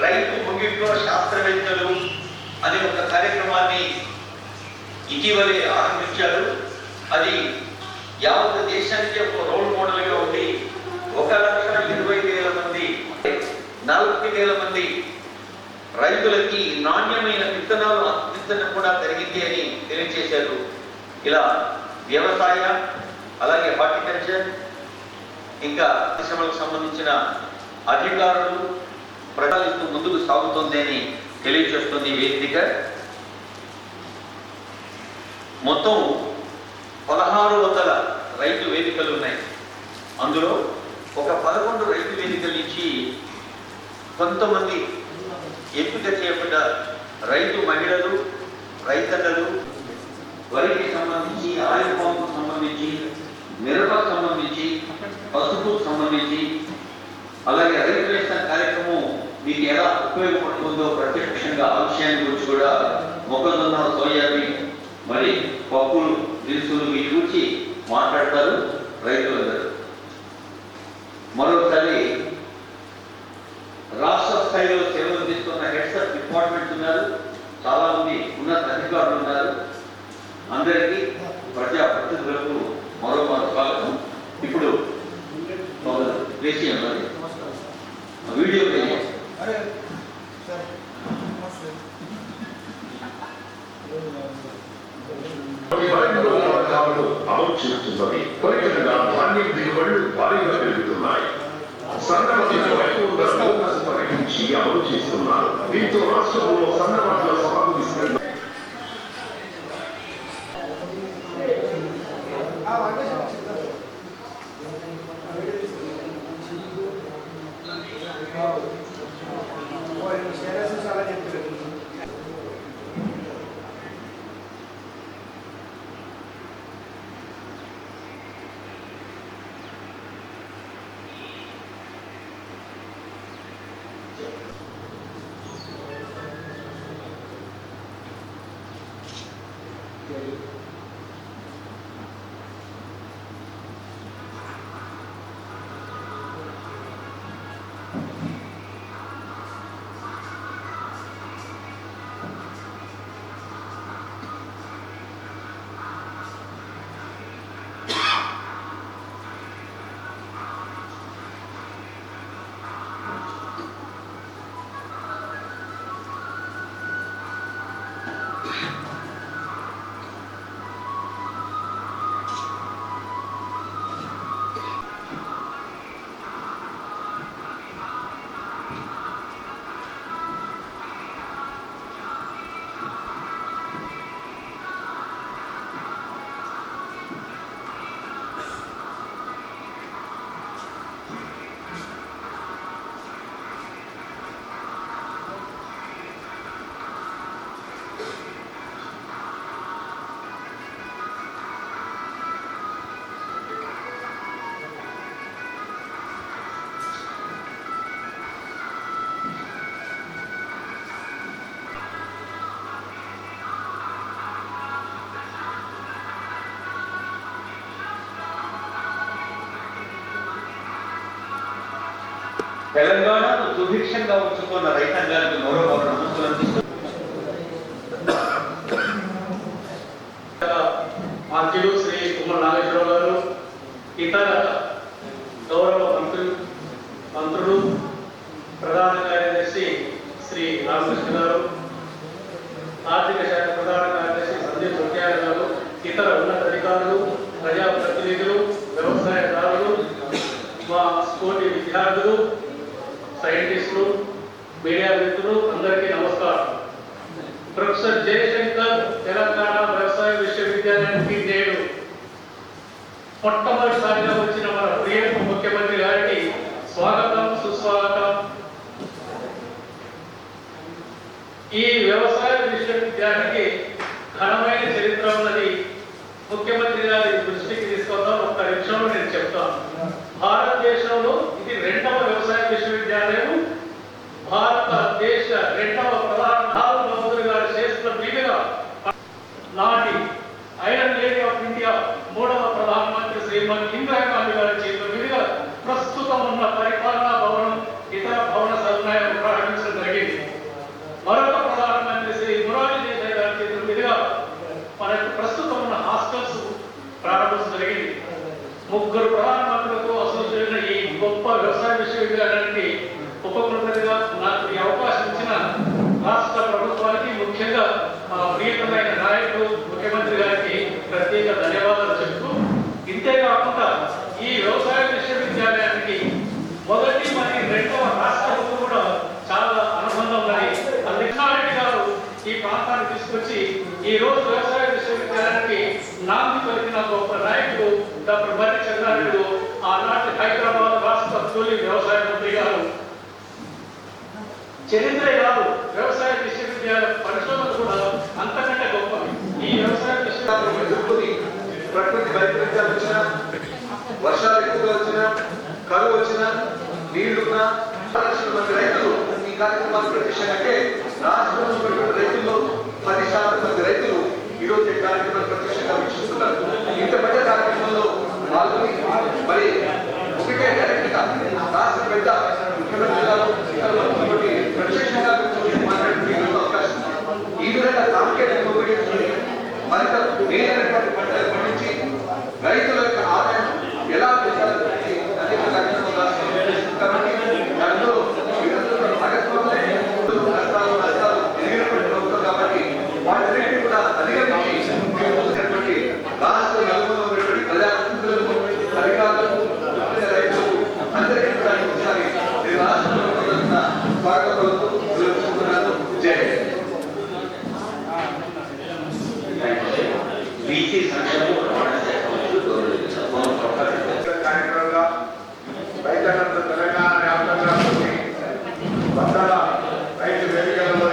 రైతు ముగింపులో శాస్త్రవేత్తలు అనే ఒక కార్యక్రమాన్ని ఇటీవలే ఆరంభించారు. అది యావత్ దేశానికి ఒక రోల్ మోడల్గా ఉండి 1,20,000 మంది 40,000 మంది రైతులకి నాణ్యమైన విత్తనాలు అందించడం కూడా జరిగింది అని తెలియజేశారు. ఇలా వ్యవసాయ, అలాగే హార్టికల్చర్, ఇంకా పరిశ్రమలకు సంబంధించిన అధికారులు ప్రజలిస్తూ ముందుకు సాగుతుంది అని తెలియజేస్తుంది వేదిక. మొత్తం 1,600 రైతు వేదికలు ఉన్నాయి. అందులో ఒక 11 రైతు వేదికల నుంచి కొంతమంది ఎంపిక చేయబడ్డ రైతు మహిళలు, రైతన్నలు వరికి సంబంధించి, ఆయిల్ పంపుకు సంబంధించి, మిరపకు సంబంధించి, పసుపుకు సంబంధించి, అలాగే రైతు నేస్తం కార్యక్రమం మీకు ఎలా ఉపయోగపడుతుందో ప్రత్యక్షంగా ఆ విషయాన్ని గురించి కూడా మొక్కజొన్న, సోయాబీన్, మరి పప్పులు, దినుసులు వీటి గురించి మాట్లాడతారు రైతులందరూ. మరొకసారి రాష్ట్ర స్థాయిలో సేవలు అందిస్తున్న హెడ్స్ ఆఫ్ డిపార్ట్మెంట్స్ ఉన్నారు, చాలా మంది ఉన్నత అధికారులు ఉన్నారు. అందరికీ ప్రజాప్రతినిధులకు మరో స్వాగతం. ఇప్పుడు దేశీయ వీడియో అమలు చేస్తున్నది. ఫలితంగా ధాన్యం దిగుబడులు భారీగా పెరుగుతున్నాయి. పరిగణించి అమలు చేస్తున్నారు. దీంతో రాష్ట్రంలో సన్నవాట్ల సాగు విస్తరణ తెలంగాణను సుభిక్షంగా ఉంచుకున్న రైతాంగానికి గౌరవ నమస్సులు అందిస్తూ మంత్రులు శ్రీ కుమార్ నాగేశ్వరరావు గారు, ఇతర గౌరవ మంత్రులు, ప్రధాన కార్యదర్శి శ్రీ రామకృష్ణ గారు, ఆర్థిక శాఖ ప్రధాన కార్యదర్శి సందీప్ సత్యాల గారు, ఇతర ఉన్నత అధికారులు, ప్రజాప్రతినిధులు, వ్యవసాయదారులు, మా స్కూల్ విద్యార్థులు, సైంటిస్టులు, మీడియా మిత్రులు అందరికీ నమస్కారం. ప్రొఫెసర్ జయశంకర్ తెలంగాణ వ్యవసాయ విశ్వవిద్యాలయానికి మొట్టమొదటిసారిగా వచ్చిన మన ప్రియతమ ముఖ్యమంత్రి గారికి స్వాగతం, సుస్వాగతం. ఈ వ్యవసాయ విశ్వవిద్యాలయానికి ఘనమైన చరిత్ర ఉన్నది. ముఖ్యమంత్రి గారి దృష్టికి తీసుకొద్దాం. ఒక్క నిమిషంలో నేను చెప్తాను. భారతదేశంలో ఇది 2వ వ్యవసాయ విశ్వవిద్యాలయం. భారతదేశ 2వ ప్రధాని మోదీ గారు చేసిన మీదుగా నాటి ఐరన్ లేడీ ఆఫ్ ఇండియా 3వ ప్రధానమంత్రి శ్రీమతి ఇందిరాగాంధీ గారి చేతుల మీదుగా ప్రస్తుతం ఉన్న పరిపాలనా భవనం, ఇతర భవన సదుపాయాలు ప్రారంభించడం జరిగింది. మరొక ప్రధానమంత్రి శ్రీ మొరార్జీ దేశాయ్ గారి చేతుల మీదుగా మనకు ప్రస్తుతం ఉన్న హాస్టల్స్ ప్రారంభించడం జరిగింది. 3 ప్రధానమంత్రులతో అసోసియేట్ ఈ గొప్ప వ్యవసాయ విశ్వవిద్యాలయానికి ఉపకులపతిగా నాకు ఈ అవకాశం ఇచ్చిన రాష్ట్ర ప్రభుత్వానికి, ముఖ్యంగా మా ప్రియతమైన నాయకుడు ముఖ్యమంత్రి గారికి ప్రత్యేక ధన్యవాదాలు చెప్తూ, ఇంతేకాకుండా ఈ వ్యవసాయ విశ్వవిద్యాలయానికి మొదటి మరియు 2వ రాష్ట్రాలకు కూడా చాలా అనుబంధం ఉన్నది. కృష్ణారెడ్డి గారు ఈ ప్రాంతాన్ని తీసుకొచ్చి ఈ రోజు వ్యవసాయ విశ్వవిద్యాలయానికి నాంది పలికిన గొప్ప నాయకుడు డాక్టర్ మర్రి చంద్రారెడ్డి, ఆనాటి హైదరాబాద్ రాష్ట్ర తొలి వ్యవసాయ మంత్రి గారు. చరిత్ర కాదు, వ్యవసాయ విశ్వవిద్యాలయ పరిశోధన కూడా అంతకంటే గొప్పది. ఈ వ్యవసాయ విశ్వవిద్యాలయం ప్రకృతి వైపరీత్యాలు వచ్చినా, వర్షాలు ఎక్కువగా వచ్చినా, కరువు వచ్చినా, నీళ్లున్నా 10 లక్షల మంది రైతులు ఈ కార్యక్రమాలు ప్రత్యక్షంగా రాష్ట్రంలో రైతుల్లో 10% మంది రైతులు ఈరోజు ఈ కార్యక్రమాలు ప్రత్యక్షంగా వీక్షిస్తున్నారు. ఇంత పెద్ద కార్యక్రమంలో పాల్గొని మరి ఒకటే డైరెక్ట్ గా రాష్ట్ర పెద్ద ముఖ్యమంత్రి గారు ప్రత్యక్షంగా మాట్లాడే అవకాశం ఈ విధంగా సాంకేతిక మరింత మేలైనటువంటి పంటలు పండించి రైతుల యొక్క ఆదాయం ఎలా పెంచాలని అనేక కార్యక్రమాలు కాబట్టి దానిలో నష్టాలు ఎదిగినటువంటి ప్రభుత్వం కాబట్టి వాటిని కూడా అధిగమించి రాష్ట్ర నలుగురు ఉన్నటువంటి ప్రజాప్రతినిధులకు, అధికారులకు, రైతులకు అందరికీ కూడా ఒకసారి నేను రాష్ట్ర ప్రభుత్వం స్వాగతం తెలుపుతున్నాను. జై బీసీ సంక్షేమ కార్యక్రమంగా రైతాంగంతో తెలంగాణ వ్యాప్తంగా వందల రైతు వేదికలలో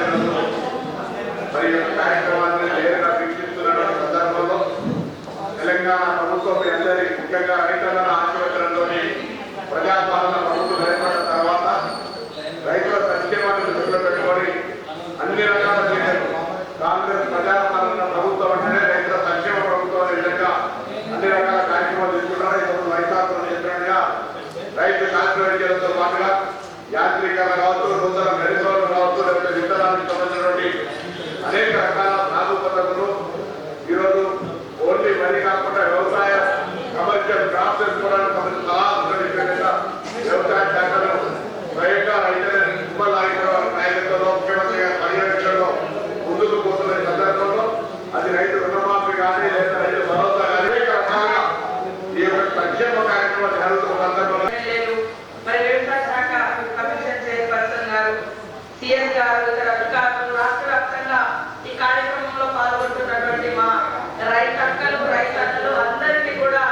మరి కార్యక్రమాన్ని నేరుగా వీక్షిస్తున్నటువంటి సందర్భంలో తెలంగాణ ప్రభుత్వం అందరి ముఖ్యంగా రైతులను ఆశీర్వచనంతో ప్రజాపాలన ప్రభుత్వం ఏర్పడిన తర్వాత రైతుల సంక్షేమాన్ని దృష్టిలో పెట్టుకొని అన్ని రకాల చర్యలు కాంగ్రెస్ ప్రజాపాలన ప్రభుత్వం అంటేనే రైతుల సంక్షేమ ప్రభుత్వం అనే విధంగా అన్ని రకాల కార్యక్రమాలు తీసుకున్నారు. ఇప్పుడు రైతాంగం చెప్పినట్టుగా రైతు కాన్ఫరెన్స్లతో పాటుగా యాంత్రీకరణ కావచ్చు, నూతన మెడిసిన్లు కావచ్చు, లేకపోతే విత్తనాలకు సంబంధించినటువంటి అనేక రకాల సాగు పద్ధతులు ఈరోజు ఓన్లీ వరి కాకుండా వ్యవసాయ కమర్షియల్ క్రాప్స్ చేసుకోవడానికి సంబంధించిన సలహా వ్యవసాయ శాఖలు స్వయంగా రైతులను నాయకత్వంలో ముఖ్యమంత్రి గారి పర్యవేక్షణలో ముందుకు పోతున్న సందర్భంలో అది రైతు రుణమాఫీ కానీ లేదా రైతు భరోసా కానీ అనేక రకాలుగా ఈ యొక్క సంక్షేమ కార్యక్రమం జరుగుతున్న సందర్భంలో మరి వ్యవసాయ శాఖ కమిషన్ చైర్పర్సన్ గారు, సిఎస్ గారు, ఇతర అధికారులు రాష్ట్ర వ్యాప్తంగా ఈ కార్యక్రమంలో పాల్గొంటున్నటువంటి మా రైతు అక్కలు, రైతన్నలు అందరికీ కూడా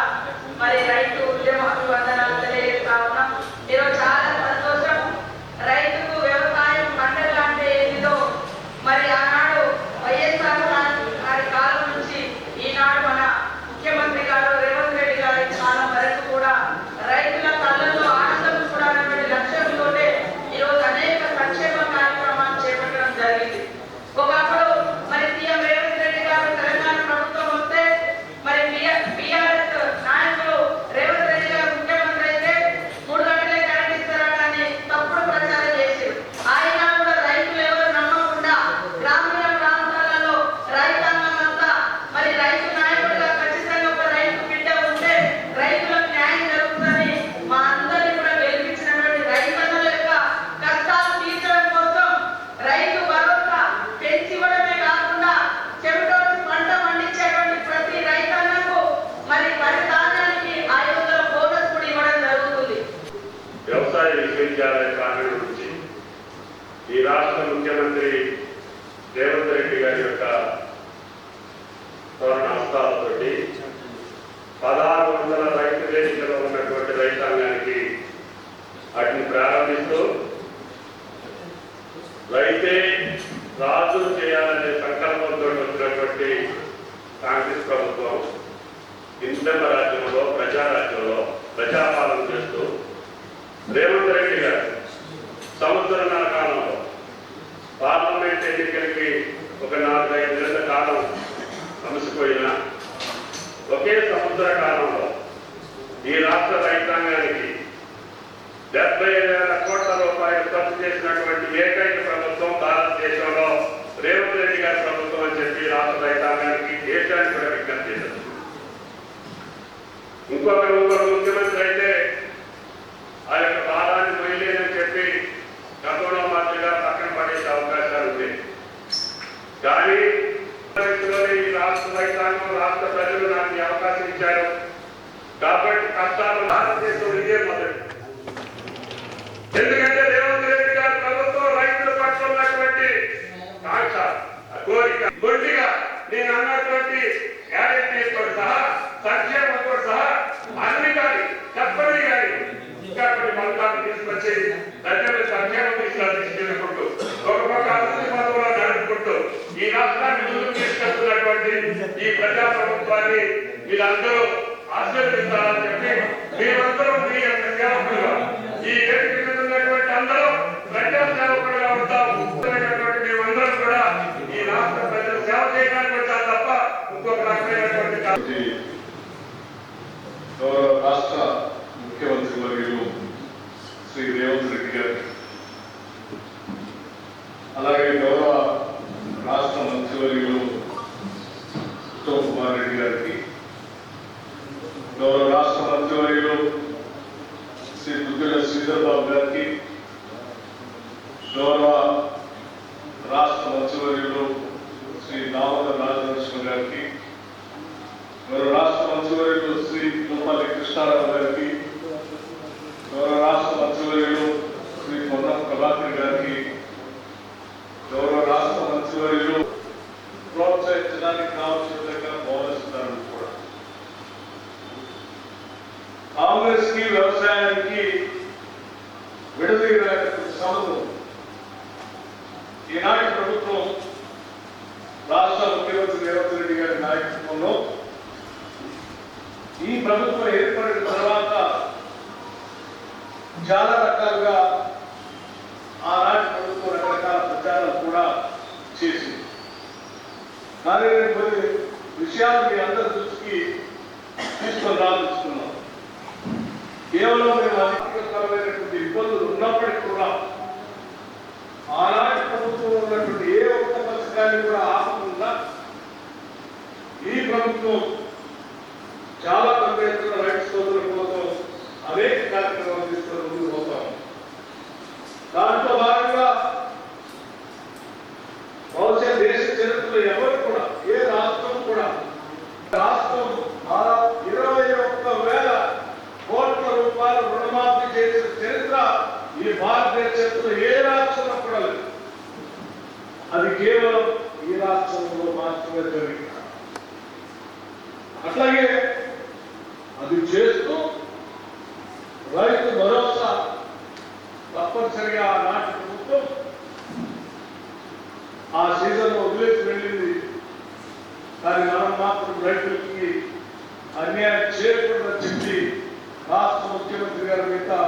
మరి రైతు ఉద్యమ అభివందనాలు తెలియజేస్తా ఉన్నాం. ఈరోజు చాలా సంతోషం. రైతుకు వ్యవసాయం పంటలు అంటే ఏమిటో మరి ఆనాడు వైఎస్ఆర్ గారి కాలం నుంచి ఈనాడు మన ముఖ్యమంత్రి గారు రేవంత్ రెడ్డి గారి కాలం వరకు కూడా రైతుల కళ్ళల్లో ఆనందం చూడాలనే లక్ష్యంతోనే ఈరోజు అనేక సంక్షేమ కార్యక్రమాలు చేపట్టడం జరిగింది. ఒకప్పుడు మరి సీఎం రేవంత్ రెడ్డి గారు తెలంగాణ ప్రభుత్వం వస్తే మరి బీఆర్ఎస్ నాయకులు రేవంత్ రెడ్డి గారు ముఖ్యమంత్రి అయితే 3 గంటలే కరెంట్ ఇస్తారని తప్పుడు ప్రచారం చేశారు. ఆయన కూడా రైతులు ఎవరు నమ్మకుండా గ్రామీణ ప్రాంతాలలో రైతాంగం అంతా మరి రైతు నాయకుడిగా ఖచ్చితంగా ఒక రైతు బిడ్డ ఉంటే రైతులకు న్యాయం జరుగుతుందని మా అందరినీ కూడా గెలిపించినటువంటి రైతన్నల యొక్క కష్టాలు తీర్చడం కోసం రైతు భరోసా పెంచివ్వడమే కాకుండా చెవిటోసి పంట పండించేటువంటి ప్రతి రైతన్నకు మరి వరి ధాన్యానికి 500 బోనస్ కూడా ఇవ్వడం జరుగుతుంది. వ్యవసాయ విశ్వవిద్యాలయ ప్రాంగణం నుంచి ఈ రాష్ట్ర ముఖ్యమంత్రి రేవంత్ రెడ్డి గారి యొక్క హస్తాలతోటి 16 మండల రైతు వేదికలో ఉన్నటువంటి రైతాంగానికి వాటిని ప్రారంభిస్తూ రైతే రాజు చేయాలనే సంకల్పంతో వచ్చినటువంటి కాంగ్రెస్ ప్రభుత్వం ఇంద్రమ రాజ్యంలో ప్రజారాజ్యంలో ప్రజాపాలన చేస్తూ రేవంత్ రెడ్డి గారు సంవత్సరాల కాలంలో పార్లమెంట్ ఎన్నికలకి ఒక 4-5 నెలల కాలం సమసిపోయిన ఒకే సంవత్సర కాలంలో ఈ రాష్ట్ర రైతాంగానికి 75,000 కోట్ల రూపాయలు ఖర్చు చేసినటువంటి ఏకైక ప్రభుత్వం భారతదేశంలో రేవంత్ రెడ్డి గారి ప్రభుత్వం అని చెప్పి రాష్ట్ర రైతాంగానికి దేశానికి కూడా విజ్ఞప్తి చేశారు. ఇంకొకరు ముఖ్యమంత్రి అయితే ఆ యొక్క భారాన్ని మొయ్యలేదని చెప్పి గతంలో మాదిరిగా పక్కన పడేసే అవకాశాలు ఉంది. కానీ ఈ రాష్ట్ర రైతాంగం రాష్ట్ర ప్రజలు నాకు ఈ అవకాశం ఇచ్చారు కాబట్టి కష్టాలు భారతదేశం ఇదే మొదటి. ఎందుకంటే రేవంత్ రెడ్డి గారి ప్రభుత్వం రైతుల పట్ల ఉన్నటువంటి కాంక్ష కోరిక గొడ్డిగా నేను అన్నటువంటి గ్యారెంటీతో సహా సంక్షేమంతో సహా అన్ని కానీ చెప్పని కానీ ఇంకా కొన్ని పథకాలు తీసుకొచ్చి ప్రజలు సంక్షేమ దిశగా తీసుకెళ్ళుకుంటూ ఒక పక్క అభివృద్ధి పథకంలో నడుపుకుంటూ ఈ రాష్ట్రాన్ని ముందుకు తీసుకెళ్తున్నటువంటి ఈ ప్రజా ప్రభుత్వాన్ని మీరందరూ ఆశీర్వదిస్తారని చెప్పి మేమందరూ మీ యొక్క సేవకులుగా ఈ వేదిక మీద ఉన్నటువంటి అందరూ ప్రజా సేవకులుగా ఉంటాం. మేమందరం కూడా ఈ రాష్ట్ర ప్రజలు సేవ చేయడానికి వచ్చారు తప్ప ఇంకొక రకమైనటువంటి రాష్ట్ర ముఖ్యమంత్రి వర్యులు శ్రీ రేవంత్ రెడ్డి గారు, అలాగే గౌరవ రాష్ట్ర మంత్రివర్యులు ఉత్తమ్ కుమార్ రెడ్డి గారికి, గౌరవ రాష్ట్ర మంత్రివర్యులు శ్రీ దుగ్గల శ్రీధర్ బాబు గారికి, గౌరవ రాష్ట్ర మంత్రివర్యులు శ్రీ దామోదర్ రాజనరసింహ గారికి, గౌరవ రాష్ట్ర మంత్రివర్యులు శ్రీ లోపల్లి కృష్ణారావు గారికి, గౌరవ రాష్ట్ర మంత్రివర్యులు శ్రీ పొన్నం ప్రభాకర్ గారికి, గౌరవ రాష్ట్ర మంత్రివర్యులు ప్రోత్సహించడానికి కావాల్సిన దగ్గర బోధిస్తున్నారు కూడా. కాంగ్రెస్ కి వ్యవసాయానికి విడదీయ సముద్రం ఈనాటి ప్రభుత్వం రాష్ట్ర ముఖ్యమంత్రి రేవంత్ రెడ్డి గారి నాయకత్వంలో ఈ ప్రభుత్వం ఏర్పడిన తర్వాత చాలా రకాలుగా ఆనాటి ప్రభుత్వం రకరకాల ప్రచారాలు కూడా చేసింది. కానీ నేను కొన్ని విషయాలు మీ అందరి దృష్టికి తీసుకొని రాదలుచుకున్నాం. కేవలం మేము ఆర్థికపరమైనటువంటి ఇబ్బందులు ఉన్నప్పటికీ కూడా ఆనాటి ప్రభుత్వంలో ఉన్నటువంటి ఏ ఒక్క పథకాన్ని కూడా ఆపకుండా ఈ ప్రభుత్వం చాలా పెద్ద ఎత్తున రైతు సోదరుల కోసం అనేక కార్యక్రమాలు తీసుకొని ముందుకు పోతాం. దాంట్లో భాగంగా బహుశా దేశ చరిత్రలో ఎవరు కూడా ఏ రాష్ట్రం కూడా రాష్ట్రం 21,000 కోట్ల రూపాయల రుణమాఫీ చేసిన చరిత్ర ఈ భారతదేశ చరిత్రలో ఏ రాష్ట్రంలో కూడా లేదు. అది కేవలం ఈ రాష్ట్రంలో మాత్రమే జరిగింది. అట్లాగే అది చేస్తూ రైతు భరోసా తప్పనిసరిగా ఆనాటి ప్రభుత్వం ఆ సీజన్లో వదిలేసి వెళ్ళింది. కానీ మనం మాత్రం రైతులకి అన్యాయం చేయకూడదని చెప్పి రాష్ట్ర ముఖ్యమంత్రి గారి మిగతా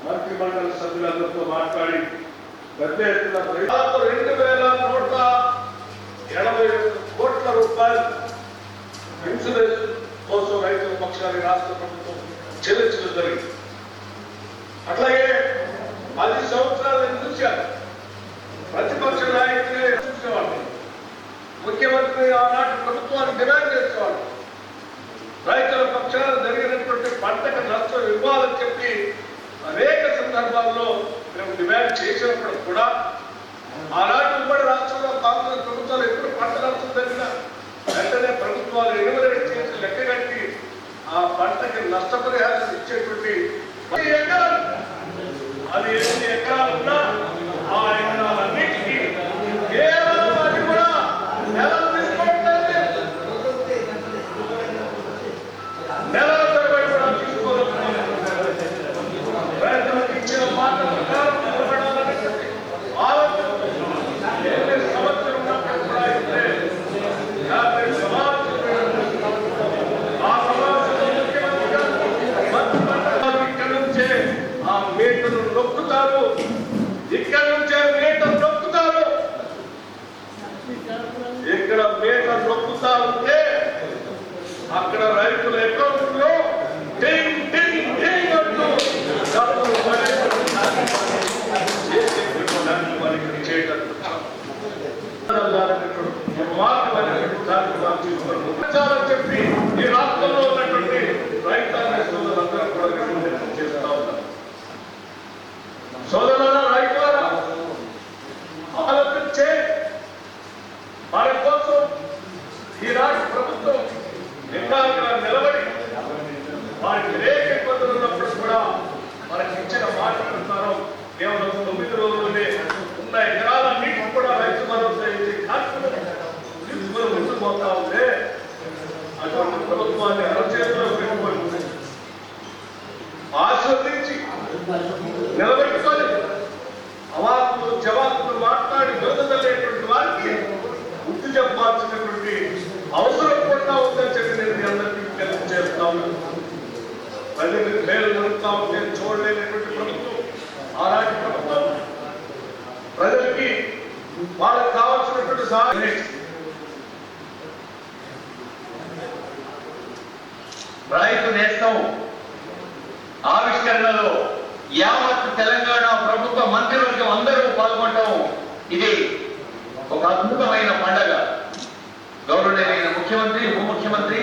మంత్రి మండలి సభ్యులందరితో మాట్లాడి పెద్ద ఎత్తున 2,180 కోట్ల రూపాయలు ఇన్సూరెన్స్ కోసం రైతుల పక్షాన్ని రాష్ట్ర ప్రభుత్వం చెల్లించడం జరిగింది. అట్లాగే 10 సంవత్సరాలు చూశారు. ప్రతిపక్ష నాయకులే చూసేవాళ్ళు, ముఖ్యమంత్రి ఆనాటి ప్రభుత్వాన్ని డిమాండ్ చేసేవాళ్ళు. రైతుల పక్షాలు జరిగినటువంటి పంటకు నష్టం ఇవ్వాలని చెప్పి అనేక సందర్భాల్లో మేము డిమాండ్ చేసినప్పుడు కూడా ఆనాటి ఉమ్మడి రాష్ట్రంలో కాంగ్రెస్ ప్రభుత్వాలు ఎప్పుడు పంట నష్టం జరిగినా వెంటనే ప్రభుత్వాలు ఎన్యూమరేట్ చేసి లెక్కగట్టి ఆ పంటకి నష్టపరిహారం ఇచ్చేటువంటి ఎకరాలు, అది ఎన్ని ఎకరాలు ఉన్నా ఆ ఎకరాలన్నింటినీ కేవలం అది కూడా నెలలు తీసుకోవట్లేదు. నెలల తరబడి ఉన్నారు. ప్రజలకు మేలు జరుగుతూ ఉంటే చూడలేనటువంటి ప్రభుత్వం ఆనాటి ప్రభుత్వం ప్రజలకి వాళ్ళకి కావాల్సినటువంటి సహాయం రైతు నేస్తం ఆవిష్కరణలో యావత్ తెలంగాణ ప్రభుత్వ మంత్రివర్గం అందరూ పాల్గొనడం ఇది ఒక అద్భుతమైన పండగ. గౌరవనీయులైన ముఖ్యమంత్రి, ఉప ముఖ్యమంత్రి,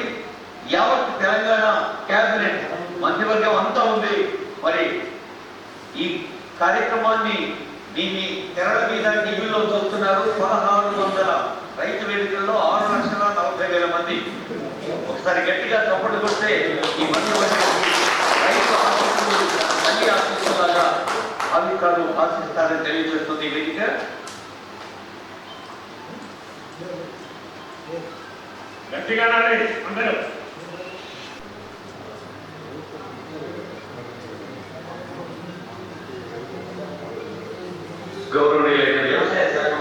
యావత్ తెలంగాణ కేబినెట్ మంత్రివర్గం అంతా ఉంది. మరి ఈ కార్యక్రమాన్ని దీన్ని తెరల మీద టీవీలో చూస్తున్నారు. 1600 రైతు వేదికల్లో 6,40,000 మంది. ఒకసారి గట్టిగా చప్పట్లు కొడితే ఈ మంత్రివర్గం రైతు ఆశిస్తులాగా అధికారులు ఆశిస్తారని తెలియజేస్తుంది ఈ వేదిక. గట్టిగా అందరూ గౌరవనీయులైన వ్యవసాయ శాఖ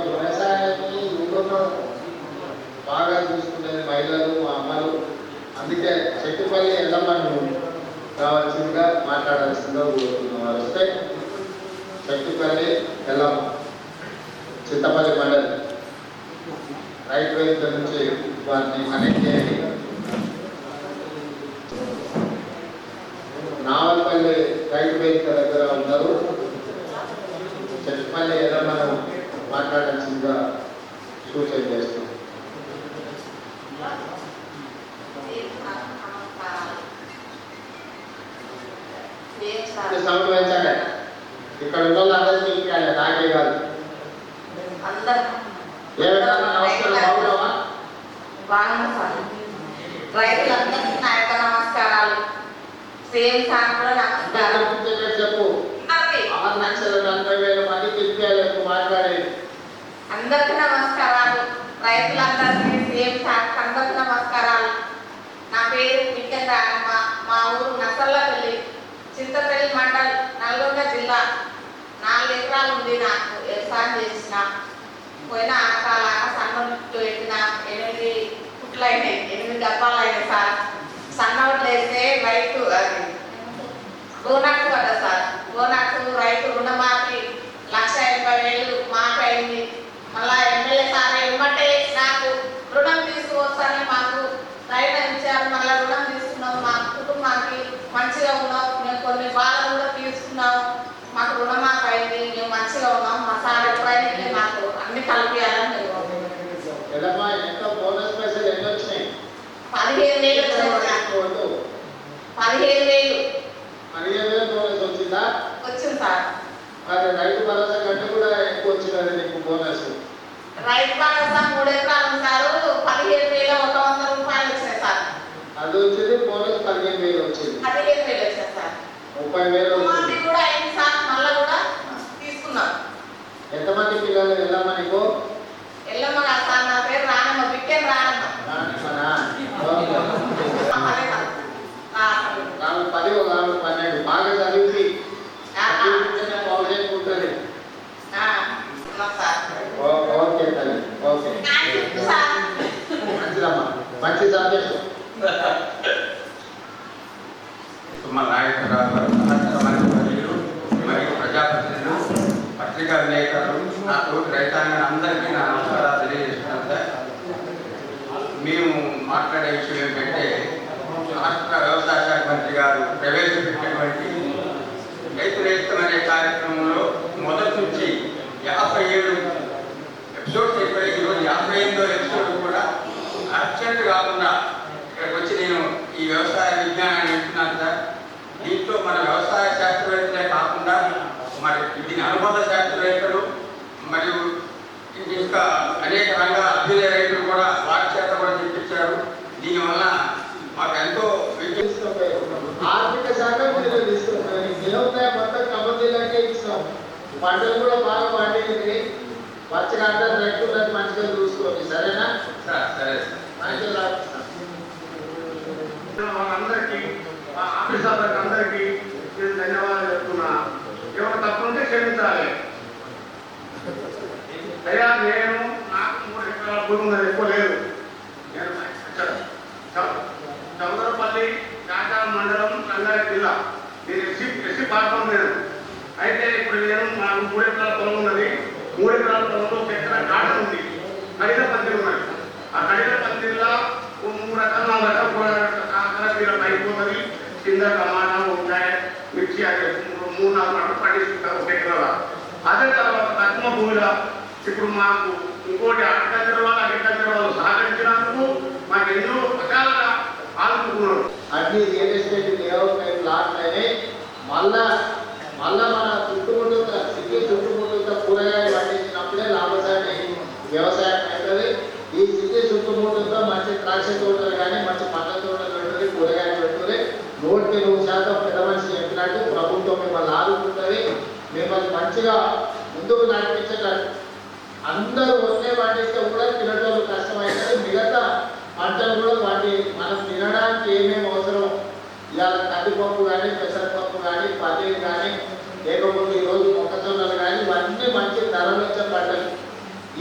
వ్యవసాయాన్ని యువతలో బాగా చూసుకునేది మహిళలు, అమ్మలు. అందుకే చెట్టుపల్లి ఎల్లమ్మను కావాల్సిందిగా మాట్లాడాల్సిందిగా కోరుతున్నాం. వారు వస్తే చెట్టుపల్లి ఎల్లమ్మ, చింతపల్లి మండలి రైతు వేదిక నుంచి వారిని కనెక్ట్ చేయండి. నావల్పల్లి రైతు వేదిక దగ్గర ఉన్నారు. చెట్టుపల్లి ఎల్లమ్మను మాట్లాడాల్సిందిగా సూచన చేస్తున్నాం. సౌండ్ పెంచాలి. ఇక్కడ ఉన్న వాళ్ళందరూ తీయాలి, నాకే కాదు. ఏమైనా నమస్కారం బాగున్నావా? రైతులందరికీ నా యొక్క నమస్కారాలు. సేమ్ సాంగ్లో నమస్కారం చెప్పు. 6,40,000 మంది తిరిగాలి మాట్లాడేది. అందరికీ నమస్కారాలు. రైతులందరికీ సేమ్ సాంగ్ అందరికీ నమస్కారాలు. నా పేరు పిక్కన్ రాయమ్మ. మా ఊరు నసల్లపల్లి, చింతపల్లి మండల్, నల్గొండ జిల్లా. 4 ఎకరాలు ఉంది నాకు. వ్యవసాయం చేసిన పోయిన ఆనకాల సన్నొట్టు పెట్టిన 8 పుట్లు అయినాయి, 8 డబ్బాలు అయినాయి సార్. సన్నొట్లు వేస్తే రైతు అది బోనస్ పడ్డా సార్. బోనస్ రైతు రుణమాఫీ 1,80,000 మాఫీ అయింది. మళ్ళా ఎమ్మెల్యే సార్ ఇవ్వమంటే నాకు రుణం తీసుకోవచ్చని మాకు రైతు ఇచ్చారు. మళ్ళీ రుణం తీసుకున్నాం. మా కుటుంబానికి మంచిగా ఉన్నాం. మేము కొన్ని బాధలు కూడా తీసుకున్నాం. మాకు రుణమాఫీ అయింది. మేము మంచిగా ఉన్నాం. మా సార్ ఎప్పుడైనా మాకు అన్ని కలిపియాలని ఎంత బోనస్ పైసలు ఎన్ని వచ్చినాయి? 15,000 15,000 బోనస్ వచ్చిందా? వచ్చింది సార్. మరి రైతు భరోసా కంటే కూడా ఎక్కువ వచ్చినది నీకు బోనస్. రైతు భరోసా 3 ఎకరాలు ఉంటారు. 15,100 రూపాయలు వచ్చినాయి సార్. అది వచ్చింది. బోనస్ 15,000 వచ్చింది. 15,000 వచ్చినాయి సార్. 30,000 మాఫీ వచ్చింది. కూడా అయింది సార్. మళ్ళీ కూడా తీసుకున్నాం. ఎంతమంది పిల్లలు వెళ్ళమ్మా నీకు? ఎల్లమ్మ కాదు సార్, నా పేరు రానమ్మ, బిక్కెన్ రానమ్మ. 10 12 బాగా చదివి భవిష్యత్తు ఉంటుంది. ఓకే తల్లి, ఓకే మంచిదమ్మా, మంచి సందేశం. తుమ్మల నాగేశ్వరరావు గారు, మంత్రులు మరియు ప్రజాప్రతినిధులు, పత్రికా విలేకరులు, నాకు రైతాంగం అందరికీ నా నమస్కారాలు తెలియజేస్తున్నాను సార్. మేము మాట్లాడే విషయం ఏమిటంటే, రాష్ట్ర వ్యవసాయ శాఖ మంత్రి గారు ప్రవేశపెట్టినటువంటి రైతు నేస్తం అనే కార్యక్రమంలో మొదటి నుంచి 57 ఎపిసోడ్స్ అయిపోయి ఈరోజు 58వ ఎపిసోడ్ కూడా అర్జెంట్ కాకుండా ఇక్కడికి వచ్చి నేను ఈ వ్యవసాయ విజ్ఞానాన్ని వింటున్నాను సార్. దీంట్లో మన వ్యవసాయ శాస్త్రవేత్తలే కాకుండా మరి దీని అనుబంధ శాస్త్రవేత్తలు మరియు ఇంకా అనేక రంగాల అభ్యుదయ రైతులు కూడా వారి చేత కూడా తెప్పించారు. దీనివల్ల మాకు ఎంతో ఆర్థిక శాఖ మీరు తీసుకుంటారు. ఏమున్నాయి మొత్తం కబడ్డీలకే ఇస్తాం. పంటలు కూడా బాగా పండింది. మంచిగా అందరూ రైతులను మంచిగా చూసుకోండి, సరేనా? సరే మంచిగా రాపిస్తాం. వాళ్ళందరికీ, మా ఆఫీసర్లకు అందరికీ నేను ధన్యవాదాలు చెప్తున్నా. ఏమైనా తప్పుంటే క్షమించాలి. అయ్యా నేను నాకు 3 ఎకరాల భూమి ఉన్నది, ఎక్కువ లేదు. నేను అదే తర్వాత తక్కువ భూమిలో ఇప్పుడు మాకు ఇంకోటి అగ్రికల్చర్ వాళ్ళు సహకరించినందుకు మాకు ఎన్నో రకాలుగా ఆదుకుంటున్నారు. అన్ని రియల్ ఎస్టేట్ లేఅవుట్ ప్లాట్లని మళ్ళా మన చుట్టుముట్టు సిటీ చుట్టుముట్టు కూరగాయలు పండించినప్పుడే లాభసాటి వ్యవసాయం అవుతుంది. ఈ సిటీ చుట్టుముట్టుతో మంచి ద్రాక్ష తోటలు కానీ మంచి పండ్ల తోటలు పెట్టుకుని కూరగాయలు పెట్టుకుని 100% పెద్ద మనిషి చెప్పినట్టు ప్రభుత్వం మిమ్మల్ని ఆదుకుంటుంది. మిమ్మల్ని మంచిగా ముందుకు నడిపించేటట్టు అందరూ ఒకే పండిస్తే కూడా తినటోళ్ళు కష్టమవుతుంది. మిగతా పంటలు కూడా వాటి మనం తినడానికి ఏమేమి అవసరం ఇవాళ కందిపప్పు కానీ పెసరపప్పు కానీ పల్లీలు కానీ లేకపోతే ఈరోజు మొక్కజొన్నలు కానీ ఇవన్నీ మంచి ధరలు వచ్చే పంటలు.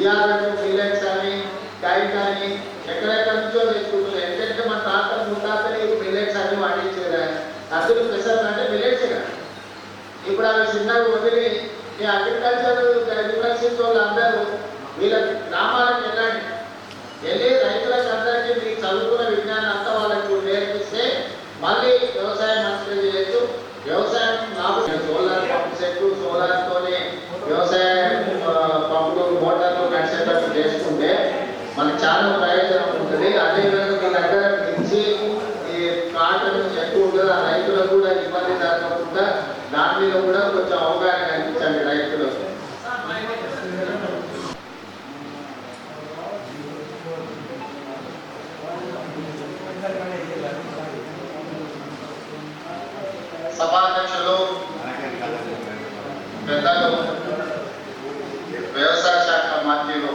ఇవాళ మిల్లెట్స్ అని కైట్ అని ఎక్కడెక్కడి నుంచో తెచ్చుకుంటున్నారు. ఎందుకంటే మన తాత ముత్తాతని మిల్లెట్స్ అన్ని పండించేదా అందులో పెసర్ అంటే మిల్లెట్స్ కదా. ఇప్పుడు అవి చిన్నగా వదిలి ఈ అగ్రికల్చర్ యూనివర్సిటీ వాళ్ళు అందరూ వీళ్ళ గ్రామాలకు వెళ్ళి రైతులకు అందరికీ మీకు చదువుకున్న విజ్ఞానం అంతా వాళ్ళకి నేర్పిస్తే మళ్ళీ వ్యవసాయం మంచిగా చేయొచ్చు. వ్యవసాయం లాభం సోలార్ పంప్ సెట్ సోలార్తోనే వ్యవసాయం పంపులు మోటార్లు నడిచేటట్టు చేసుకుంటే మనకు చాలా ప్రయోజనం ఉంటుంది. అదేవిధంగా మీ దగ్గర మించి ఈ కాటన్ ఎక్కువ ఉంటుంది. ఆ రైతులకు కూడా ఇబ్బంది జరగకుండా దాని మీద కూడా కొంచెం అవగాహన కల్పించండి రైతులకు. సభాధ్యక్షులు పెద్దలు వ్యవసాయ శాఖ మంత్రులు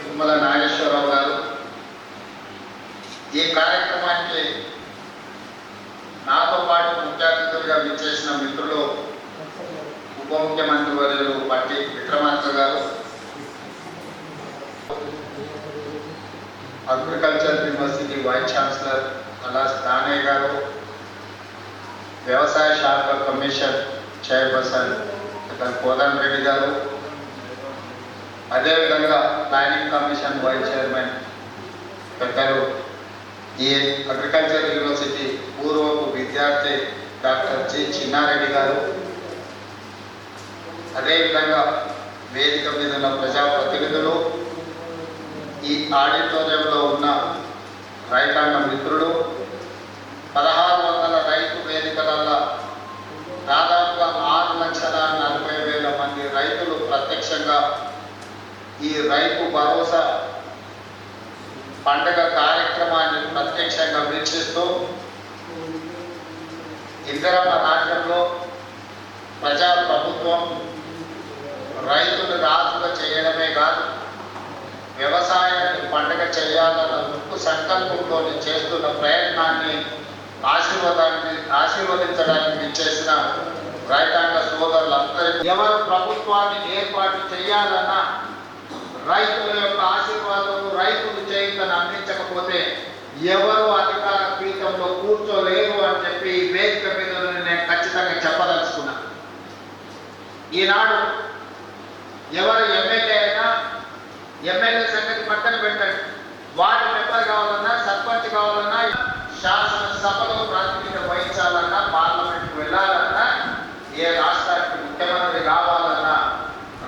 తుమ్మల నాగేశ్వరరావు గారు, ఈ కార్యక్రమానికి నాతో పాటు ముఖ్య అతిథులుగా విచ్చేసిన మిత్రులు ఉప ముఖ్యమంత్రి వర్యులు పట్టి విక్రమార్క గారు, అగ్రికల్చర్ యూనివర్సిటీ వైస్ ఛాన్సలర్ కలాస్ దానే గారు, వ్యవసాయ శాఖ కమిషన్ చైర్పర్సన్ కోదండ రెడ్డి గారు, అదేవిధంగా ప్లానింగ్ కమిషన్ వైస్ చైర్మన్ పెద్దలు ఈ అగ్రికల్చర్ యూనివర్సిటీ పూర్వపు విద్యార్థి డాక్టర్ జి చిన్నారెడ్డి గారు, అదేవిధంగా వేదిక మీద ఉన్న ప్రజాప్రతినిధులు, ఈ ఆడిటోరియంలో ఉన్న రైతాంగ మిత్రులు, 1600 రైతు వేదికలలో దాదాపుగా 6,40,000 మంది రైతులు ప్రత్యక్షంగా ఈ రైతు భరోసా పండుగ కార్యక్రమాన్ని ప్రత్యక్షంగా వీక్షిస్తూ ఇందిరమ్మ రాజ్యంలో ప్రజా ప్రభుత్వం రైతులు రాజుగా చేయడమే కాదు వ్యవసాయాన్ని పండుగ చేయాలన్న ముక్కు సంకల్పంతో చేస్తున్న ప్రయత్నాన్ని ఆశీర్వదించడానికి ఇచ్చేసిన రైతాంగ సోదరులందరికీ ఎవరు ప్రభుత్వాన్ని ఏర్పాటు చేయాలన్నా రైతుల యొక్క ఆశీర్వాదం రైతులు చేయిందని అందించకపోతే ఎవరు అధికార పీఠంలో కూర్చోలేరు అని చెప్పి వేదిక మీద నేను ఖచ్చితంగా చెప్పదలుచుకున్నా. ఈనాడు ఎవరు ఎమ్మెల్యే అయినా ఎమ్మెల్యే సంగతి పక్కన పెట్టండి, వార్డు మెంబర్ కావాలన్నా సర్పంచ్ కావాలన్నా శాసనసభలో ప్రాతినిధ్యం వహించాలన్నా పార్లమెంట్కి వెళ్ళాలన్నా ఏ రాష్ట్రానికి ముఖ్యమంత్రి కావాలన్నా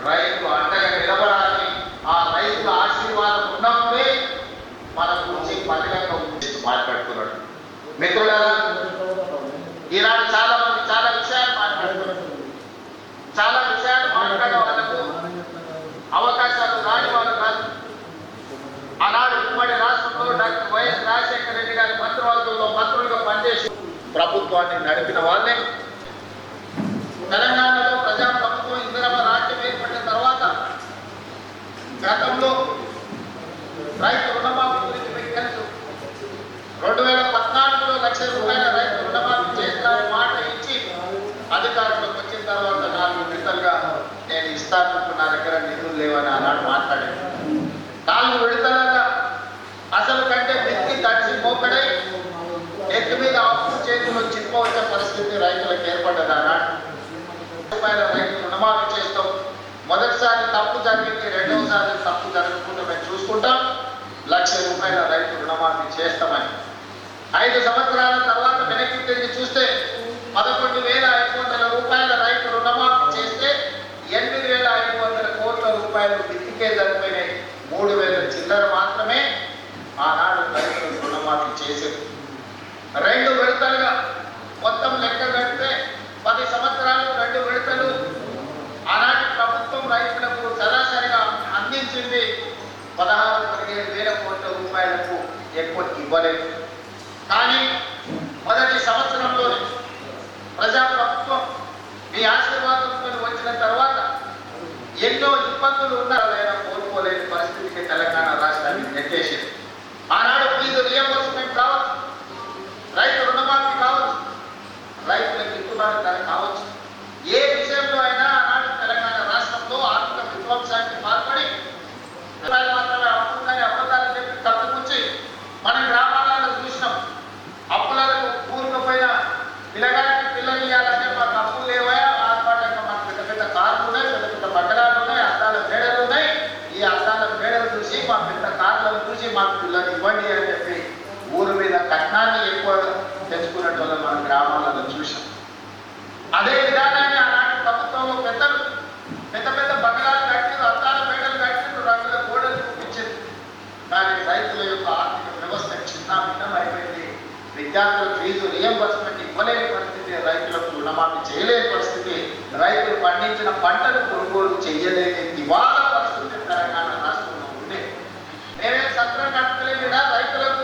రైతు అండగా నిలబడాలి. ఆ రైతుల ఆశీర్వాదం ఉన్నప్పుడే మన గురించి పదిలంగా మాట్లాడుతున్నాడు. మిత్రులారా, ఈనాడు చాలా మంది చాలా విషయాలు మాట్లాడుతున్నారు. చాలా విషయాలు మాట్లాడే వాళ్ళకు అవకాశాలు రాని వాళ్ళు కాదు. ఆనాడు ఉమ్మడి రాష్ట్రంలో డాక్టర్ వైఎస్ రాజశేఖర రెడ్డి గారి మంత్రివర్గంలో మంత్రులుగా పనిచేసి ప్రభుత్వాన్ని నడిపిన వాళ్ళే. తెలంగాణలో ప్రజాప్రభుత్వం ఇందిరమ్మ రాజ్యం ఏర్పడిన తర్వాత గతంలో రైతు రుణమాఫీ గురించి మీకు తెలుసు. 2014లో ₹1,00,000 రైతు రుణమాఫీ చేస్తారని మాట ఇచ్చి అధికారంలోకి వచ్చిన తర్వాత 4 విడతలుగా నేను ఇస్తాను, నా దగ్గర నిధులు లేవని ఆనాడు మాట్లాడాను. 4 విడతలుగా అసలు కంటే వ్యక్తి తడిసి మోకడై ఎత్తు మీద అప్పు చేతులు చిప్పవచ్చే పరిస్థితి రైతులకు ఏర్పడ్డది. ఆనాడు రైతు రుణమాఫీ చేస్తాం. మొదటిసారి తప్పు జరిగింది, రెండవసారి తప్పు జరగకుండా మేము చూసుకుంటాం. ₹1,00,000 రైతు రుణమాఫీ చేస్తామని 5 సంవత్సరాల తర్వాత వెనక్కి తిరిగి చూస్తే ₹11,500 రైతు రుణమాఫీ చేస్తే చిల్లర మాత్రమే ఆనాడు రైతులు రుణమాఫీ చేసేది. 2 విడతలుగా మొత్తం లెక్క కడితే 10 సంవత్సరాలు 2 విడతలు ఆనాటి ప్రభుత్వం రైతులకు సరాసరిగా అందించింది 16,000 కోట్ల రూపాయలకు ఎక్కువ ఇవ్వలేదు. కానీ మొదటి సంవత్సరంలోనే ప్రజాప్రభుత్వం మీ ఆశీర్వాదంతో వచ్చిన తర్వాత ఎన్నో ఇబ్బందులు ఉన్నారైనా కోరుకోలేని పరిస్థితికి తెలంగాణ రాష్ట్రాన్ని నెట్టేసింది. ఆనాడు ఫీజు రియంబర్స్మెంట్ కావచ్చు, రైతు రుణమాఫీ కావచ్చు, రైతుల గిట్టుబాటు ధర కావచ్చు, ఏ విషయంలో అయినా ఆనాడు తెలంగాణ రాష్ట్రంలో ఆర్థిక విధ్వంసానికి పాల్పడి మాత్రమే అప్పుడుగానే అబద్ధాలు చెప్పి కట్టుకుంచి మన గ్రామాలలో చూసినాం. అప్పులకు కూరుకుపోయిన పిల్లగానికి పిల్లలు ఇవ్వాలంటే మాకు అప్పులు లేవా, ఆర్పాటంగా మాకు పెద్ద పెద్ద కార్లు ఉన్నాయి, పెద్ద పెద్ద బట్టలాలు ఉన్నాయి, అద్దాల మేడలు ఉన్నాయి. ఈ అద్దాల మేడలు చూసి మా పెద్ద కార్లను చూసి మాకు పిల్లలు ఇవ్వండి అని చెప్పి ఊరు మీద కట్నాన్ని ఎక్కువ తెచ్చుకున్నట్టు మన గ్రామాలలో చూసాం. అదే విధానాన్ని ఆనాటి ప్రభుత్వంలో పెద్దలు పెద్ద పెద్ద బంగ్లాలు కట్టిరు, అద్దాల మేడలు కట్టిరు, రంగుల గోడలు చూపించింది. కానీ రైతుల యొక్క ఆర్థిక వ్యవస్థ చిన్నాభిన్నం అయిపోయింది. విద్యార్థుల ఫీజు రియంబర్స్మెంట్ ఇవ్వలేని పరిస్థితి, రైతులకు రుణమాఫీ చేయలేని పరిస్థితి, రైతులు పండించిన పంటను కొనుగోలు చేయలేని దివాలా పరిస్థితి తెలంగాణ రాష్ట్రంలో ఉంది. మేమే సత్రం కట్టలేదా రైతులకు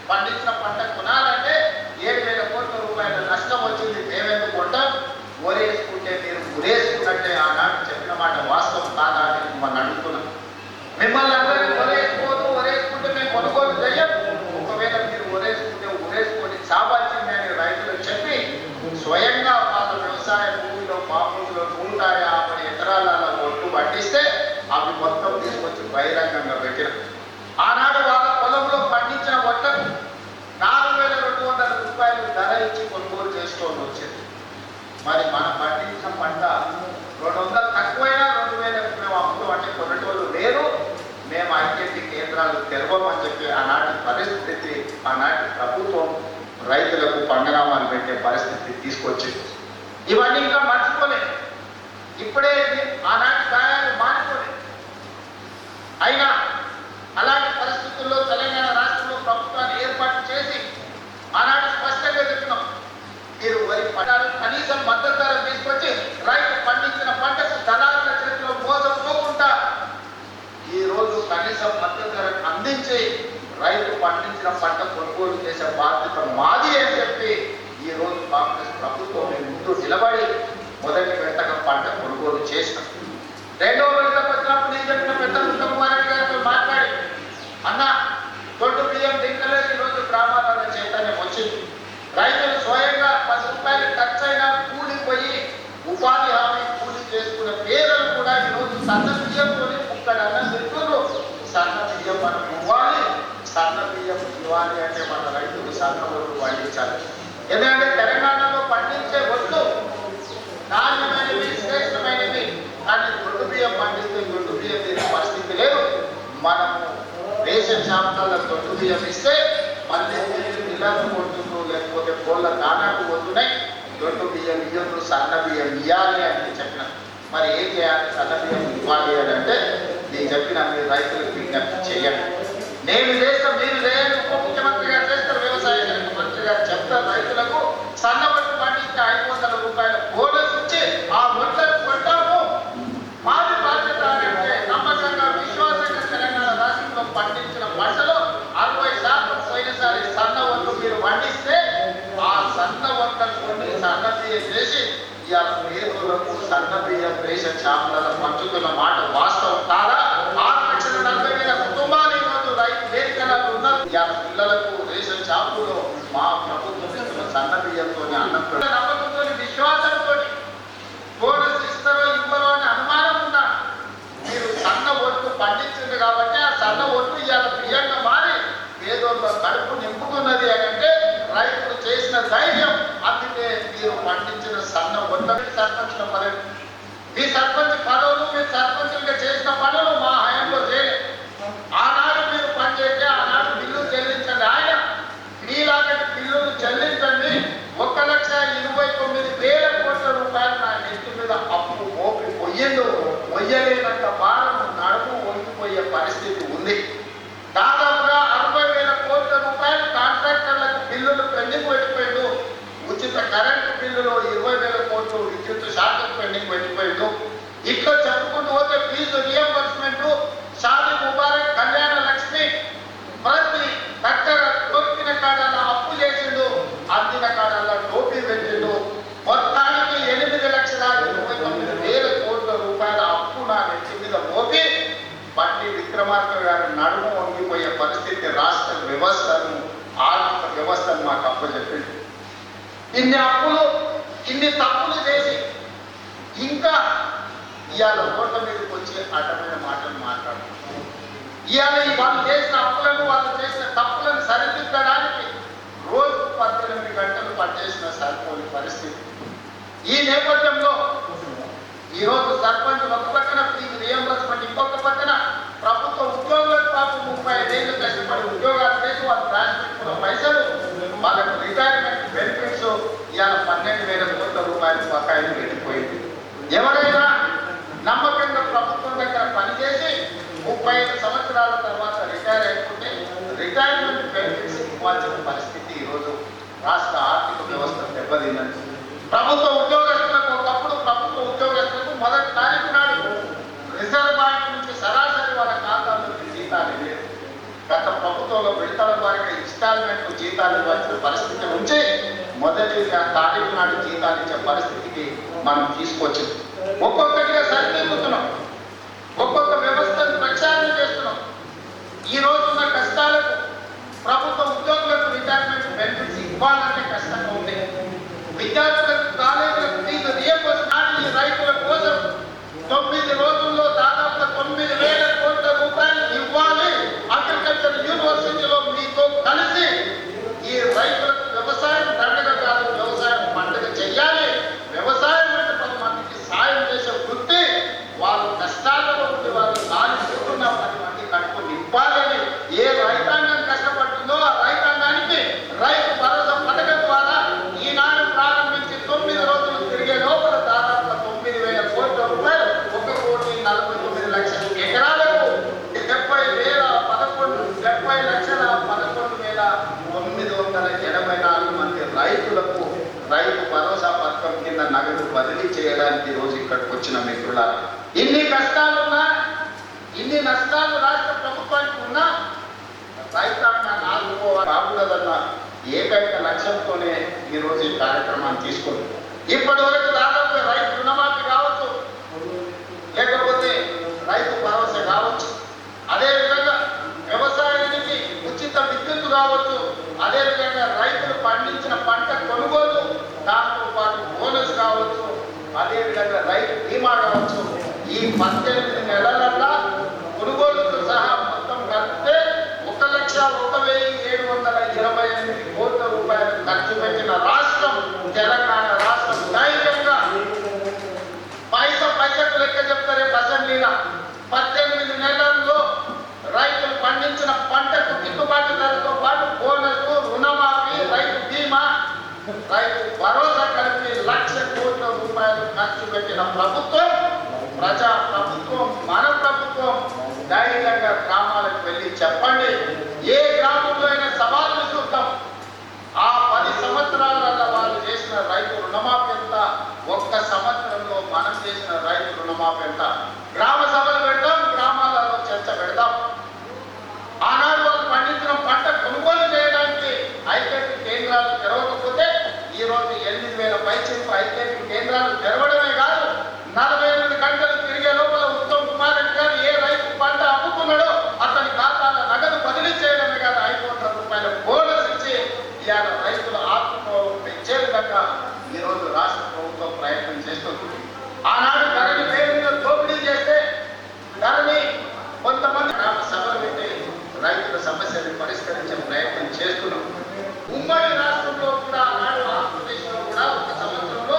పండించిన పంట కొనాలంటే 7,000 కోట్ల రూపాయల నష్టం వచ్చింది. మేమెందుకు కొంటాం? ఓరేసుకుంటే మీరు ఉరేసుకున్నట్టే ఆనాడు చెప్పిన మాట వాస్తవం కాదా అని మిమ్మల్ని అడుగుతున్నాం. మిమ్మల్ని అందరికీ ఒరేసుకుంటే మేము కొనుగోలు చెయ్యం. ఒకవేళ మీరు ఒరేసుకొని చావాల్సిందే అని రైతులకు చెప్పి స్వయంగా వాళ్ళ వ్యవసాయ భూమిలో మా భూమిలో 150 ఎకరాలలో ఒట్టు పట్టిస్తే అవి మొత్తం తీసుకొచ్చి బహిరంగంగా పెట్టిన ఆనాడు వాళ్ళ పొలంలో పండించిన ఒట్టకు 4,200 రూపాయలు ధర ఇచ్చి కొనుగోలు చేసుకోవాల్సి వచ్చింది. మరి మనం పండించిన పంట 200 తక్కువైనా 2,000 మేము అమ్ముతాం అంటే కొనేటోళ్ళు లేరు. మేము ఐక్యటి కేంద్రాలు తెరవమని చెప్పి ఆనాటి పరిస్థితి, ఆనాటి ప్రభుత్వం రైతులకు పంగనామాలు పెట్టే పరిస్థితి తీసుకొచ్చింది. ఇవన్నీ ఇంకా మర్చిపోలేదు. ఇప్పుడే ఆనాటి గాయాలు మారిపోలేదు. అయినా అలాంటి పరిస్థితుల్లో తెలంగాణ రాష్ట్రంలో ప్రభుత్వాన్ని ఏర్పాటు చేసి ఆనాడు స్పష్టంగా చెప్తున్నాం, మీరు వరి పంటలు కనీసం మద్దతు ధర తీసుకొచ్చి రైతు పండించిన పంటకు దళారుల చేతిలో మోసపోకుండా ఈ రోజు కనీసం మద్దతు ధర అందించి రైతు పండించిన పంట కొనుగోలు చేసే బాధ్యత మాది అని చెప్పి ఈ రోజు కాంగ్రెస్ ప్రభుత్వం ముందు నిలబడి మొదటి విడతగా పంట కొనుగోలు చేసినాం. 2వ విడతకు వచ్చినప్పుడు నేను చెప్పిన పెద్ద ఉత్తమ్ రెడ్డి గారితో మాట్లాడి, అన్న దొడ్డు బియ్యం దిక్కలేదు, ఈరోజు గ్రామాలలో చైతన్యం వచ్చింది. రైతులు స్వయంగా 10 రూపాయలు ఖర్చు అయినా కూలిపోయి ఉపాధి హామీ కూలి చేసుకున్న పేదలు కూడా ఈరోజు సన్న బియ్యంతో ముక్కడు అన్నం తింటున్నారు. సన్న బియ్యం మనం ఇవ్వాలి, సన్న బియ్యం ఇవ్వాలి అంటే మన రైతులు సన్న ఒడ్లు పండించాలి. ఎందుకంటే తెలంగాణలో పండించే ఒడ్లు నాణ్యమైనవి, శ్రేష్టమైనవి. కానీ దొడ్డు బియ్యం పండిస్తే దొడ్డు బియ్యం తినే పరిస్థితి లేదు. మనము రేషన్ షాపులలో దొడ్డు బియ్యం ఇస్తే మళ్ళీ నిల్వలు కొడుతుండ్రు, లేకపోతే కోళ్ళ దానాకు పోతున్నాయి. దొడ్డు బియ్యం ఇయ్యలు, సన్న బియ్యం ఇవ్వాలి అని చెప్పిన. మరి ఏం చేయాలి? సన్న బియ్యం ఇవ్వాలి అని అంటే నేను చెప్పిన మీరు రైతులకు విజ్ఞప్తి చేయండి. నేను చేస్తాం, మీరు చేయండి. ఉప ముఖ్యమంత్రి గారు చేస్తారు, వ్యవసాయ శాఖ మంత్రి గారు చెప్తారు. రైతులకు సన్న వడ్లు పండిస్తే 500 రూపాయల బోనస్ ఇచ్చి ఆ వడ్లను కొంటాము. మాది బాధ్యత అంటే నమ్మకంగా, విశ్వాసంగా తెలంగాణ రాష్ట్రంలో పండించిన పంటలో 60% పోయినసారి సన్న వడ్లు మీరు పండిస్తే ఆ సన్న వడ్లను కొన్ని సన్న బియ్యం చేసి ఇవాళ పేదలకు సన్న బియ్యం రేషన్ షాపులలో పంచుతున్న మాట వాస్తవం కాదా? 6,40,000 కుటుంబాలు ఈరోజు రైతు వేదికలలో ఉన్నారు. ఇవాళ పిల్లలకు రేషన్ షాపులో మా ప్రభుత్వం ఇస్తున్న సన్న బియ్యంతో అన్నం నమ్మకంతో, విశ్వాసంతో బోనస్ ఇస్తారో ఇవ్వరో అని అనుమానం ఉన్నా మీరు సన్న ఒడ్లు పండించింది కాబట్టి ఆ సన్న ఒడ్లు ఇవాళ బియ్యంగా మారి పేదోళ్ళ కడుపు నింపుతున్నది అని అంటే రైతులు చేసిన ధైర్యం. అందుకే మీరు పండించిన సన్న ఒడ్లని సర్పంచ్ల పదవి, మీ సర్పంచ్ పదవులు, మీరు సర్పంచులుగా చేసిన పనులు మా హయాంలో చేయలేదు. ఆనాడు మీరు పనిచేస్తే ఆనాడు బిల్లు చెల్లించండి. ఆయన మీలాంటి బిల్లులు చెల్లించండి. 1,29,000 కోట్ల రూపాయలు నా నెత్తి మీద అప్పు మోపి పొయ్యిండు. మొయ్యలేనంత భారం నడుము వంగిపోయే పరిస్థితి ఉంది. ఇట్లా చెప్పుకుంటూ పోతే ఫీజు రియంబర్స్మెంట్, షాదీ ముబారక్, కళ్యాణ లక్ష్మి, ప్రతి దగ్గర దొరికిన కాడల్లా అప్పు చేసిండు, అందిన కాడల్లా టోపీ పెట్టిండు. మొత్తానికి 8,29,000 కోట్ల రూపాయల అప్పు నా నెత్తి మీద మోపి బండి విక్రమార్క గారు నడుము వంగిపోయే పరిస్థితి రాష్ట్ర వ్యవస్థను, ఆర్థిక వ్యవస్థను మాకు అప్పచెప్పింది. ఇన్ని అప్పులు, ఇన్ని తప్పులు చేసి ఇంకా ఇవాళ రోడ్ల మీదకి వచ్చి అడ్డమైన మాటలు మాట్లాడుతున్నారు. ఇవాళ వాళ్ళు చేసిన అప్పులను, వాళ్ళు చేసిన తప్పులను సరిదిద్దడానికి రోజు 18 గంటలు పనిచేసిన సరిపోని పరిస్థితి. ఈ నేపథ్యంలో ఈరోజు సర్పంచ్ ఒక పక్కన ఫీజు రియంబర్స్మెంట్, ఇంకొక పక్కన ప్రభుత్వ ఉద్యోగులకు పాపం 35 ఏళ్ళు కష్టపడి ఉద్యోగాలు చేసి వాళ్ళు రాష్ట్ర పైసలు, వాళ్ళకు రిటైర్మెంట్ బెనిఫిట్స్ ఇవాళ 12,000 కోట్ల రూపాయలు బకాయిలు వెళ్ళిపోయింది. ఎవరైనా నమ్మకంగా ప్రభుత్వం దగ్గర పనిచేసి 35 సంవత్సరాల తర్వాత రిటైర్ అయిపోతే రిటైర్మెంట్ బెనిఫిట్స్ ఇవ్వాల్సిన పరిస్థితి ఈరోజు రాష్ట్ర ఆర్థిక వ్యవస్థ దెబ్బతిన్నది. ప్రభుత్వ ఉద్యోగస్తులకు ఒకప్పుడు ప్రభుత్వ ఉద్యోగస్తులకు మొదటి తారీఖు నాడు రిజర్వ్ బ్యాంక్ నుంచి సరాసరి వాళ్ళ ఖాతాలోకి జీతాలు లేదు. గత ప్రభుత్వంలో విడతల వారికి ఇన్స్టాల్మెంట్ జీతాలు ఇవ్వాల్సిన పరిస్థితి నుంచి మొదటి తారీఖు నాడు జీతాలు ఇచ్చే పరిస్థితికి మనం తీసుకొచ్చింది. ఒక్కొక్కటిగా సరిదిద్దుతున్నాం, ఒక్కొక్క వ్యవస్థను ప్రక్షాళన చేస్తున్నాం. ఈ రోజున్న కష్టాలకు ప్రభుత్వ ఉద్యోగులకు రిటైర్మెంట్ బెనిఫిట్స్ ఇవ్వాలంటే కష్టంగా ఉంది. విద్యార్థులకు, కాలేజీలకు ఫీజు రియంబర్స్మెంట్, రైతుల కోసం 9 రోజుల్లో దాదాపు 9,000 కోట్ల రూపాయలు ఇవ్వాలి. అగ్రికల్చర్ యూనివర్సిటీలో మీతో కలిసి ఈ రైతులకు వ్యవసాయం దండగ కాదు, వ్యవసాయం పండుగ చెయ్యాలి. వ్యవసాయం అంటే 10 మందికి సాయం చేసే వృత్తి, వాళ్ళు కష్టాలలో ఉండి వాళ్ళు కాలిపోతున్న 10 మంది కడుపు నింపాలని ఏ రైతాంగం కష్టపడుతుందో ఆ రైతాంగానికి రైతు భరోసా పథకం ద్వారా ఈనాడు ప్రారంభించి 9 రోజులు తిరిగే లోపల దాదాపు 9,000 కోట్ల రూపాయలు, 1,49,00,000 ఎకరాలకు 70,11,984 మంది రైతులకు రైతు భరోసా పథకం కింద నగదు బదిలీ చేయడానికి ఈరోజు ఇక్కడికి వచ్చిన మిత్రులారా, ఇన్ని కష్టాలున్నా, ఇన్ని నష్టాలు రాష్ట్ర ప్రభుత్వానికి ఉన్నా రైతాంగాన్ని ఆదుకోవాలన్న ఏకైక లక్ష్యంతోనే ఈరోజు ఈ కార్యక్రమాన్ని తీసుకుంది. ఇప్పటి వరకు దాదాపు రైతు రుణమాఫీ కావచ్చు, లేకపోతే రైతు భరోసా కావచ్చు, అదేవిధంగా వ్యవసాయానికి ఉచిత విద్యుత్ కావచ్చు, అదేవిధంగా రైతులు పండించిన పంట కొనుగోలు, దాంతో పాటు బోనస్ కావచ్చు, అదేవిధంగా రైతు బీమా కావచ్చు. ఈ 18 నెలలలో కొనుగోలుతో సహా మొత్తం కలిపితే 1,01,728 కోట్ల రూపాయలు ఖర్చు పెట్టిన రాష్ట్రం తెలంగాణ రాష్ట్రం. ధైర్యంగా పైసకు లెక్క చెప్తారే అసెంబ్లీలో 18 నెలల్లో రైతులు పండించిన పంటకు గిట్టుబాటు ధరతో పాటు బోనస్, రుణమాఫీ, రైతు బీమా, రైతు భరోసా కలిపి 1,00,000 కోట్ల రూపాయలు ఖర్చు పెట్టిన ప్రభుత్వం, ప్రజా ప్రభుత్వం, మన ప్రభుత్వం. ధైర్యంగా గ్రామాలకు వెళ్ళి చెప్పండి, ఏ గ్రామంలో అయినా సవాళ్ళు చూద్దాం. ఆ 10 సంవత్సరాలలో వాళ్ళు చేసిన రైతు రుణమాఫీ ఎంత, ఒక్క సంవత్సరంలో మనం చేసిన రైతు రుణమాఫీ ఎంత. గ్రామ సభలు పెడతాం, గ్రామాలలో చర్చ పెడతాం. ఆనాడు వాళ్ళు పండించిన పంట కొనుగోలు చేయడానికి ఐకేపీ కేంద్రాలు తెరవకపోతే ఈరోజు 8,000 పైచీలకు ఐకేపీ కేంద్రాలు తెరవడమే కాదు, 48 గంటలు తిరిగే లోపల ఉత్తమ్ కుమార్ రెడ్డి గారు ఏ రైతు పంట అమ్ముకున్నాడో అతని ఖాతాలో నగదు బదిలీ చేయడమే కాదు, 5 కోట్ల రూపాయల బోనస్ ఇచ్చి ఇవాళ రైతుల ఆత్మగౌరవం పెంచే విధంగా ఈరోజు రాష్ట్ర ప్రభుత్వం ప్రయత్నం చేస్తుంది. ఆనాడు ధరని పేరు మీద దోపిడీ చేస్తే ధరని కొంతమంది గ్రామ సభలు పెట్టి రైతుల సమస్యలను పరిష్కరించే ప్రయత్నం చేస్తున్నాం. ఉమ్మడి రాష్ట్రంలో కూడా ఆనాడు ఆంధ్రప్రదేశ్లో కూడా ఒక సంవత్సరంలో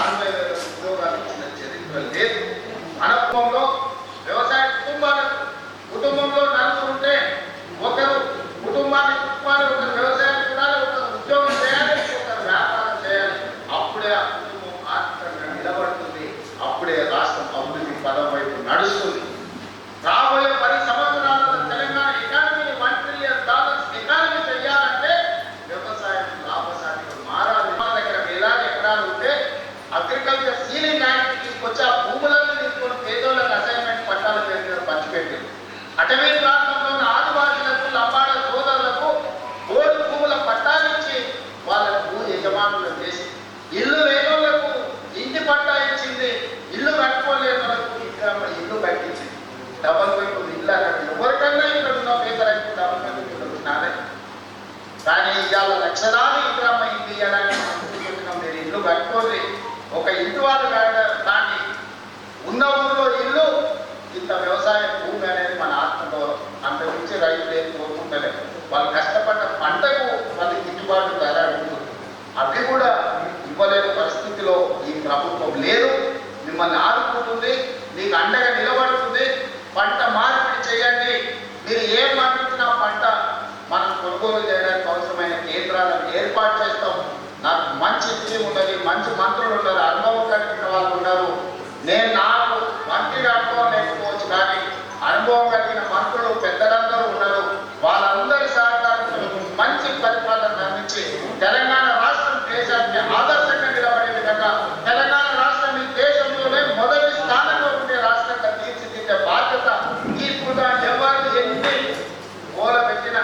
60,000 ఉద్యోగాలు ఇచ్చిన చరిత్ర లేదు. అనుభవంలో వ్యవసాయ కుటుంబంలో 4 ఉంటే ఒకరు కుటుంబాన్ని ఒకరు వ్యవసాయం చేయాలి, ఒకరు ఉద్యోగం చేయాలి, ఒకరు వ్యాపారం చేయాలి. అప్పుడే ఆ కుటుంబం ఆర్థికంగా నిలబడుతుంది, అప్పుడే రాష్ట్రం అభివృద్ధి పదం వైపు నడుస్తుంది. రాబోయే 10 సంవత్సరాలలో తెలంగాణ ఎకానమీని $1 ట్రిలియన్ ఎకానమీ చేయాలంటే వ్యవసాయం లాభసాటిగా మారాలి. దగ్గర వేలాది ఎకరాలు ఉంటే అగ్రికల్చర్ సీలింగ్ యాక్ట్ తీసుకొచ్చి ఆ భూములన్నీ తీసుకొచ్చి కానీ ఇవాళ లక్షలాది ఇంద్రమ్మ ఇల్లు ఇవ్వడానికి ముందుకుంటున్నాం. మీరు ఇల్లు కట్టుకోండి, ఒక ఇంటి వాళ్ళు దాన్ని ఉన్న ఊళ్ళో ఇల్లు, ఇంత వ్యవసాయ భూమి అనేది మన ఆత్మగౌరవం. అంతకుమించి రైతులు ఏం కోరుకుంటలేదు. వాళ్ళు కష్టపడ్డ పంటకు వాళ్ళకి గిట్టుబాటు ధర ఉంటుంది. అవి కూడా ఇవ్వలేని పరిస్థితిలో ఈ ప్రభుత్వం లేదు. మిమ్మల్ని ఆదుకుంటుంది, మీకు అండగా నిలబడుతుంది. పంట మార్పిడి చేయండి. మీరు ఏం పండించినా పంట మనం కొనుగోలు చేయడానికి అవసరమైన కేంద్రాలను ఏర్పాటు చేస్తాం. నాకు మంచి టీం ఉన్నది, మంచి మంత్రులు ఉన్నారు, అనుభవం కలిగిన వాళ్ళు ఉన్నారు. నాకు మంత్రిగా అనుభవం లేకపోవచ్చు, కానీ అనుభవం కలిగిన మంత్రులు పెద్దలందరూ ఉన్నారు. వాళ్ళందరి సహకారంతో మంచి పరిపాలన అందించి తెలంగాణ రాష్ట్రం దేశానికి ఆదర్శంగా నిలబడే విధంగా తెలంగాణ రాష్ట్రం ఈ దేశంలోనే మొదటి స్థానంలో ఉండే రాష్ట్రంగా తీర్చిదిద్దే బాధ్యత ఈ పూట ఎవరు ఎన్ని గోల పెట్టిన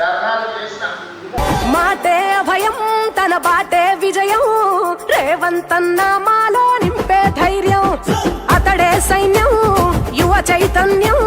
ధర్నాలు చేసిన మాటే అభయం తన బాటే విజయం రేవంతన్న మాలో నింపే ధైర్యం అతడే సైన్యం యువ చైతన్యం